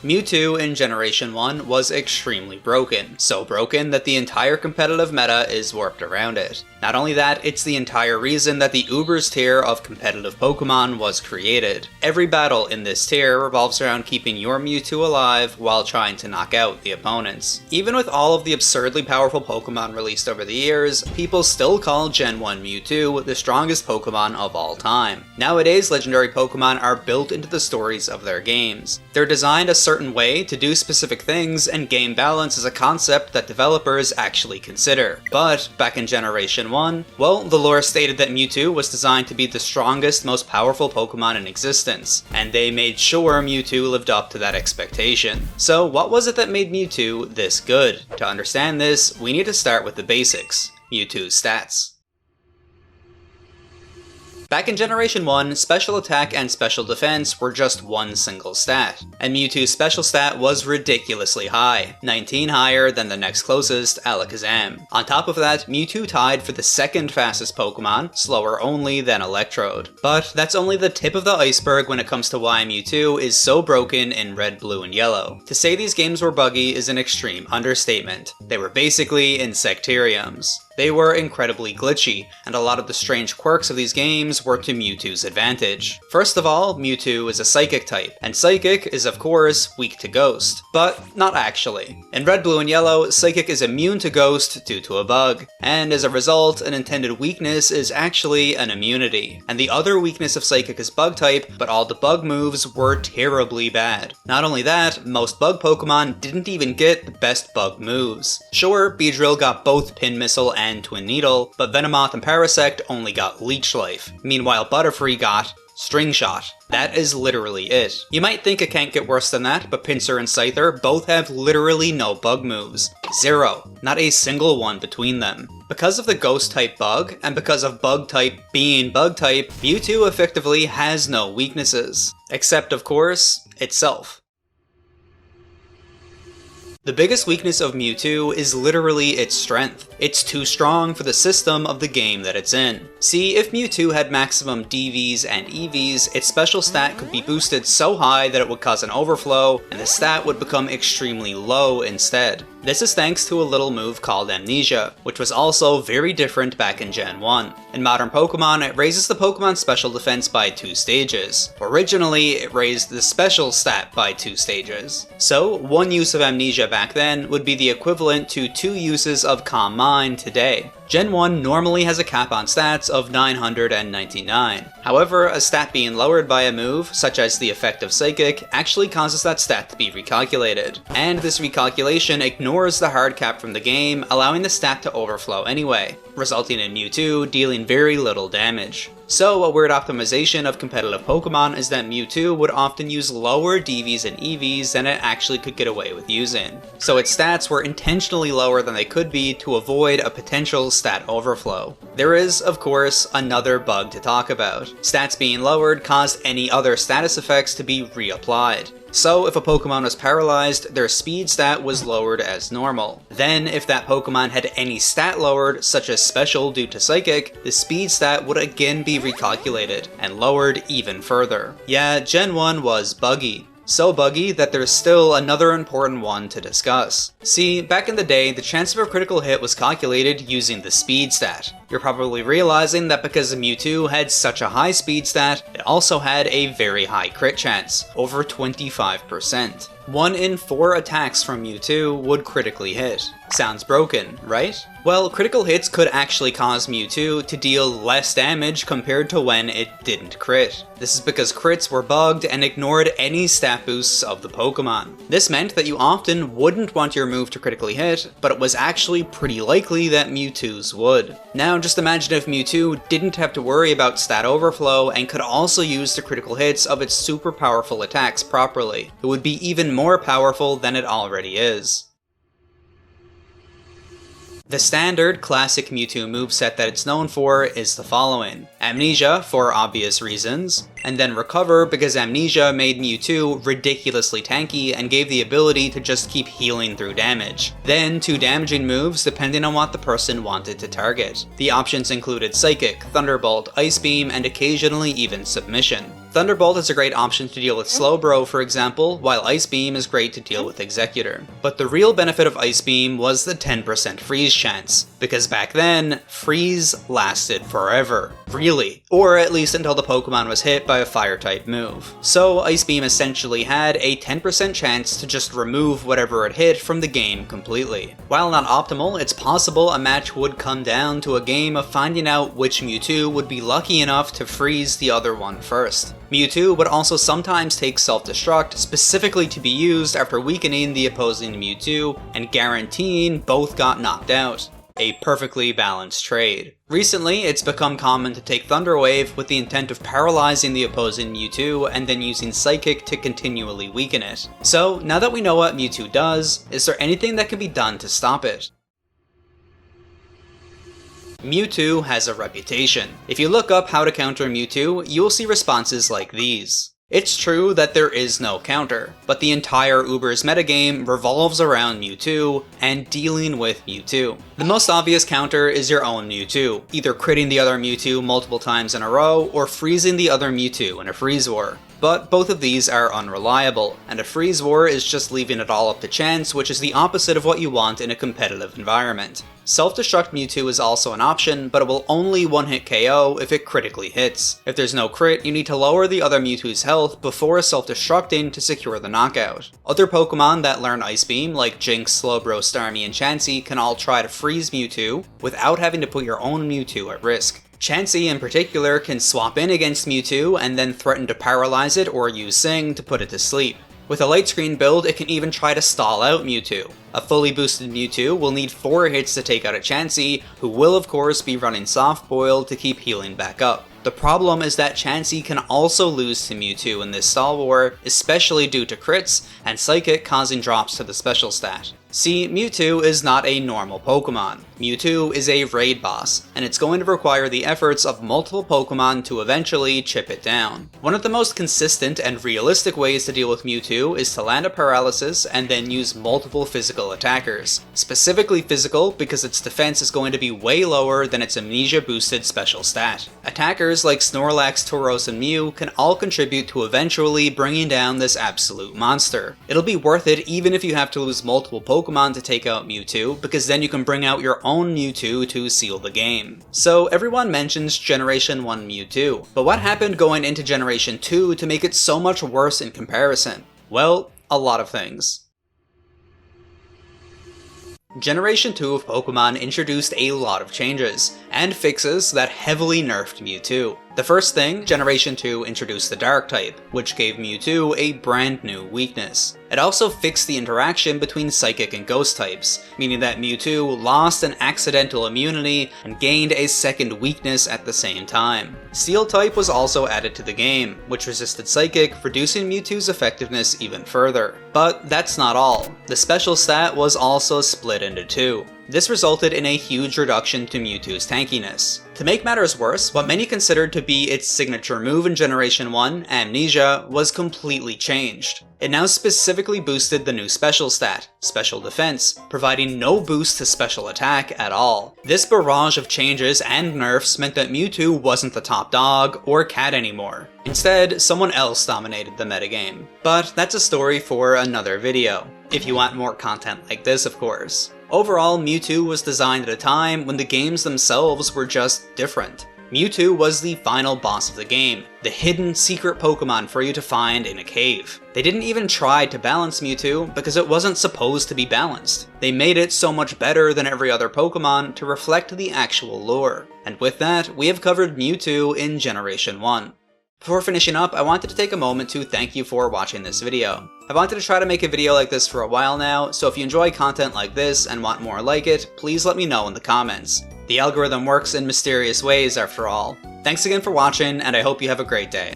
Mewtwo in Generation 1 was extremely broken, so broken that the entire competitive meta is warped around it. Not only that, it's the entire reason that the Ubers tier of competitive Pokemon was created. Every battle in this tier revolves around keeping your Mewtwo alive while trying to knock out the opponents. Even with all of the absurdly powerful Pokemon released over the years, people still call Gen 1 Mewtwo the strongest Pokemon of all time. Nowadays, legendary Pokemon are built into the stories of their games. They're designed a certain way to do specific things, and game balance is a concept that developers actually consider. But back in Generation 1, well, the lore stated that Mewtwo was designed to be the strongest, most powerful Pokemon in existence, and they made sure Mewtwo lived up to that expectation. So what was it that made Mewtwo this good? To understand this, we need to start with the basics: Mewtwo's stats. Back in Generation 1, Special Attack and Special Defense were just one single stat, and Mewtwo's special stat was ridiculously high, 19 higher than the next closest, Alakazam. On top of that, Mewtwo tied for the second fastest Pokemon, slower only than Electrode. But that's only the tip of the iceberg when it comes to why Mewtwo is so broken in Red, Blue, and Yellow. To say these games were buggy is an extreme understatement. They were basically insectariums. They were incredibly glitchy, and a lot of the strange quirks of these games were to Mewtwo's advantage. First of all, Mewtwo is a Psychic type, and Psychic is of course weak to Ghost, but not actually. In Red, Blue, and Yellow, Psychic is immune to Ghost due to a bug, and as a result, an intended weakness is actually an immunity. And the other weakness of Psychic is Bug type, but all the bug moves were terribly bad. Not only that, most bug Pokemon didn't even get the best bug moves. Sure, Beedrill got both Pin Missile and Twin Needle, but Venomoth and Parasect only got Leech Life. Meanwhile, Butterfree got String Shot. That is literally it. You might think it can't get worse than that, but Pinsir and Scyther both have literally no bug moves. Zero. Not a single one between them. Because of the Ghost type bug, and because of Bug type being Bug type, Mewtwo effectively has no weaknesses. Except, of course, itself. The biggest weakness of Mewtwo is literally its strength. It's too strong for the system of the game that it's in. See, if Mewtwo had maximum DVs and EVs, its special stat could be boosted so high that it would cause an overflow, and the stat would become extremely low instead. This is thanks to a little move called Amnesia, which was also very different back in Gen 1. In modern Pokemon, it raises the Pokemon's special defense by 2 stages. Originally, it raised the special stat by 2 stages. So, one use of Amnesia back then would be the equivalent to 2 uses of Calm Mind today. Gen 1 normally has a cap on stats of 999. However, a stat being lowered by a move, such as the effect of Psychic, actually causes that stat to be recalculated. And this recalculation ignores the hard cap from the game, allowing the stat to overflow anyway, resulting in Mewtwo dealing very little damage. So, a weird optimization of competitive Pokemon is that Mewtwo would often use lower DVs and EVs than it actually could get away with using. So its stats were intentionally lower than they could be to avoid a potential stat overflow. There is, of course, another bug to talk about. Stats being lowered caused any other status effects to be reapplied. So if a Pokemon was paralyzed, their speed stat was lowered as normal. Then if that Pokemon had any stat lowered, such as special due to Psychic, the speed stat would again be recalculated, and lowered even further. Yeah, Gen 1 was buggy. So buggy that there's still another important one to discuss. See, back in the day, the chance of a critical hit was calculated using the speed stat. You're probably realizing that because Mewtwo had such a high speed stat, it also had a very high crit chance, over 25%. 1 in 4 attacks from Mewtwo would critically hit. Sounds broken, right? Well, critical hits could actually cause Mewtwo to deal less damage compared to when it didn't crit. This is because crits were bugged and ignored any stat boosts of the Pokemon. This meant that you often wouldn't want your move to critically hit, but it was actually pretty likely that Mewtwo's would. Now just imagine if Mewtwo didn't have to worry about stat overflow and could also use the critical hits of its super powerful attacks properly. It would be even more powerful than it already is. The standard classic Mewtwo moveset that it's known for is the following: Amnesia, for obvious reasons, and then Recover because Amnesia made Mewtwo ridiculously tanky and gave the ability to just keep healing through damage. Then 2 damaging moves depending on what the person wanted to target. The options included Psychic, Thunderbolt, Ice Beam, and occasionally even Submission. Thunderbolt is a great option to deal with Slowbro, for example, while Ice Beam is great to deal with Executor. But the real benefit of Ice Beam was the 10% freeze chance, because back then, freeze lasted forever. Really. Or at least until the Pokemon was hit by a Fire-type move. So Ice Beam essentially had a 10% chance to just remove whatever it hit from the game completely. While not optimal, it's possible a match would come down to a game of finding out which Mewtwo would be lucky enough to freeze the other one first. Mewtwo would also sometimes take self-destruct specifically to be used after weakening the opposing Mewtwo and guaranteeing both got knocked out. A perfectly balanced trade. Recently, it's become common to take Thunder Wave with the intent of paralyzing the opposing Mewtwo and then using Psychic to continually weaken it. So, now that we know what Mewtwo does, is there anything that can be done to stop it? Mewtwo has a reputation. If you look up how to counter Mewtwo, you will see responses like these. It's true that there is no counter, but the entire Uber's metagame revolves around Mewtwo and dealing with Mewtwo. The most obvious counter is your own Mewtwo, either critting the other Mewtwo multiple times in a row or freezing the other Mewtwo in a freeze war. But both of these are unreliable, and a freeze war is just leaving it all up to chance, which is the opposite of what you want in a competitive environment. Self-destruct Mewtwo is also an option, but it will only one-hit KO if it critically hits. If there's no crit, you need to lower the other Mewtwo's health before self-destructing to secure the knockout. Other Pokemon that learn Ice Beam, like Jynx, Slowbro, Starmie, and Chansey, can all try to freeze Mewtwo without having to put your own Mewtwo at risk. Chansey in particular can swap in against Mewtwo and then threaten to paralyze it or use Sing to put it to sleep. With a light screen build, it can even try to stall out Mewtwo. A fully boosted Mewtwo will need 4 hits to take out a Chansey, who will of course be running Soft Boil to keep healing back up. The problem is that Chansey can also lose to Mewtwo in this stall war, especially due to crits and Psychic causing drops to the special stat. See, Mewtwo is not a normal Pokemon. Mewtwo is a raid boss, and it's going to require the efforts of multiple Pokemon to eventually chip it down. One of the most consistent and realistic ways to deal with Mewtwo is to land a paralysis and then use multiple physical attackers. Specifically physical because its defense is going to be way lower than its amnesia boosted special stat. Attackers like Snorlax, Tauros, and Mew can all contribute to eventually bringing down this absolute monster. It'll be worth it even if you have to lose multiple Pokemon to take out Mewtwo, because then you can bring out your own Mewtwo to seal the game. So everyone mentions Generation 1 Mewtwo, but what happened going into Generation 2 to make it so much worse in comparison? Well, a lot of things. Generation 2 of Pokemon introduced a lot of changes, and fixes that heavily nerfed Mewtwo. The first thing, Generation 2 introduced the Dark type, which gave Mewtwo a brand new weakness. It also fixed the interaction between Psychic and Ghost types, meaning that Mewtwo lost an accidental immunity and gained a second weakness at the same time. Steel type was also added to the game, which resisted Psychic, reducing Mewtwo's effectiveness even further. But that's not all. The special stat was also split into 2. This resulted in a huge reduction to Mewtwo's tankiness. To make matters worse, what many considered to be its signature move in Generation 1, Amnesia, was completely changed. It now specifically boosted the new special stat, Special Defense, providing no boost to special attack at all. This barrage of changes and nerfs meant that Mewtwo wasn't the top dog or cat anymore. Instead, someone else dominated the metagame. But that's a story for another video. If you want more content like this, of course. Overall, Mewtwo was designed at a time when the games themselves were just different. Mewtwo was the final boss of the game, the hidden secret Pokemon for you to find in a cave. They didn't even try to balance Mewtwo because it wasn't supposed to be balanced. They made it so much better than every other Pokemon to reflect the actual lore. And with that, we have covered Mewtwo in Generation 1. Before finishing up, I wanted to take a moment to thank you for watching this video. I wanted to try to make a video like this for a while now, so if you enjoy content like this and want more like it, please let me know in the comments. The algorithm works in mysterious ways after all. Thanks again for watching, and I hope you have a great day.